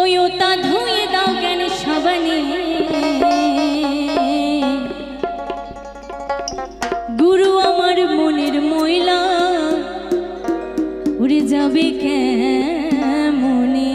ওটা ধুয়ে দাও জ্ঞান সাবানে গুরু আমার মনের ময়লা উড়ে যাবে কেমনে।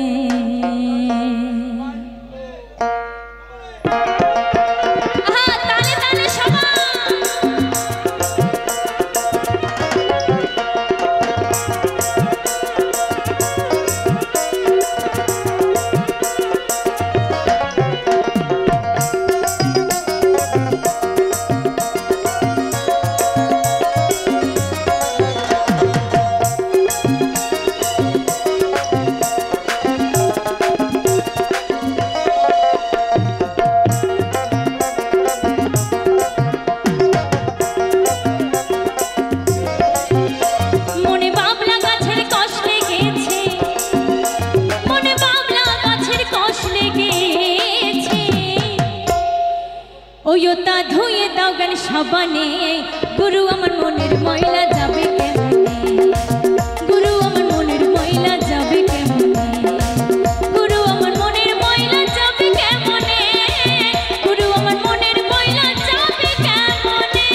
ওটা ধুয়ে দাও জ্ঞান সাবানে গুরু আমার মনের ময়লা যাবে কেমনে, গুরু আমার মনের ময়লা যাবে কেমনে, গুরু আমার মনের ময়লা যাবে কেমনে, গুরু আমার মনের ময়লা যাবে কেমনে।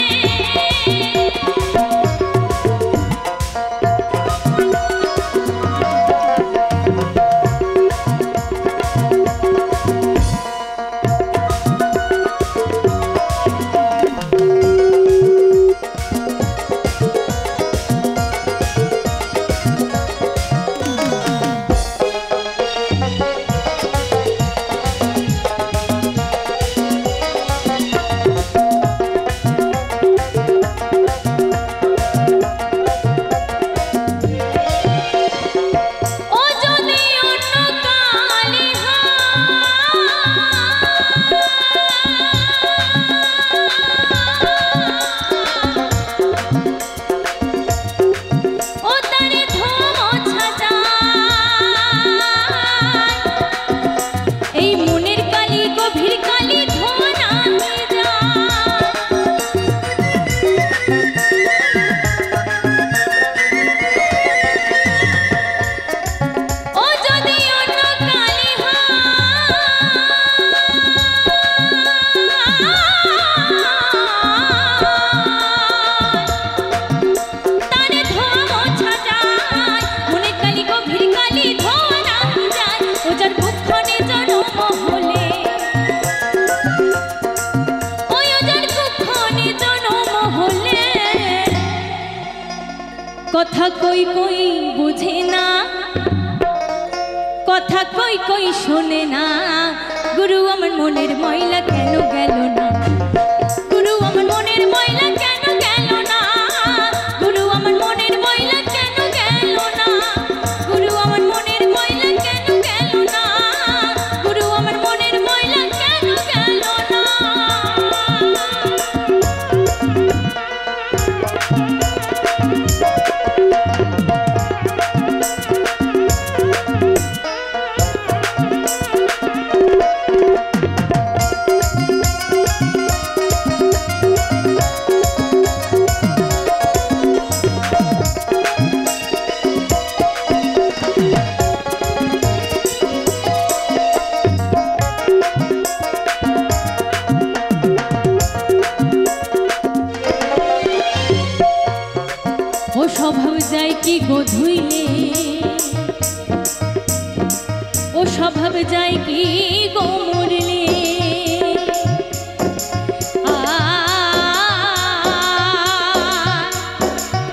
কথা কই কই বুঝে না, কথা কই কই শোনে না, গুরু আমার মনের ময়লা কেন গেল না, গুরু আমার মনের ময়লা কেন গেল না, গুরু আমার মনের ময়লা কেন গেল না, গুরু আমার মনের ময়লা কেন গেল না, গুরু আমার মনের ময়লা কেন গেল না। ও স্বভাব যায় কি গো ধুইলে, ও স্বভাব যায় কি গো মরলে,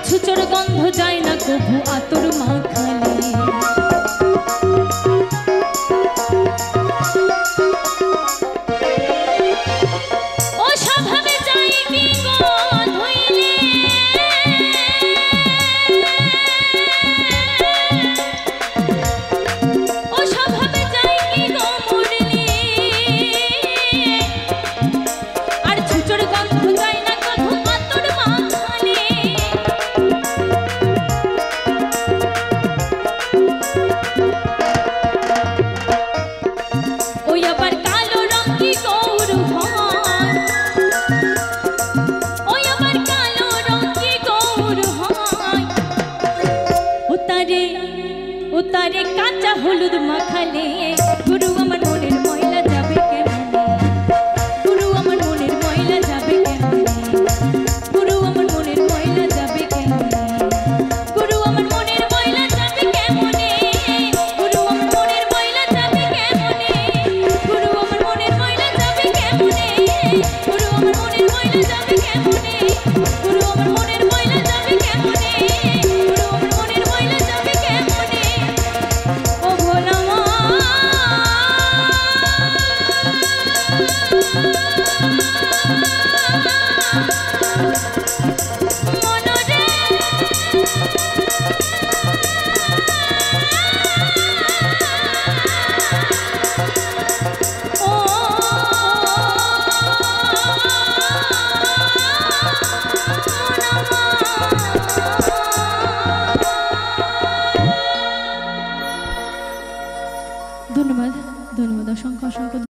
ছুচোর গন্ধ যায় না কভু আতর মাখালে, ও স্বভাব যায় কি গো ধুইলে, ও স্বভাব যায় কি গো মরলে, তারে কাঁচা হলুদ মাখালে গুরু আমার মনের ময়লা যাবে কেমনে, গুরু আমার মনের ময়লা যাবে কেমনে, গুরু আমার মনের ময়লা যাবে কেমনে, গুরু আমার মনের ময়লা যাবে কেমনে, গুরু আমার মনের ময়লা যাবে কেমনে, গুরু আমার মনের ময়লা যাবে কেমনে, গুরু আমার মনের ময়লা যাবে কেমনে, গুরু আমার মনের ময়লা যাবে কেমনে, গুরু আমার মনের ময়লা যাবে কেমনে। ও ভোলা মা মনরে ও ধন্যবাদ, ধন্যবাদ, অসংখ্য অসংখ্য।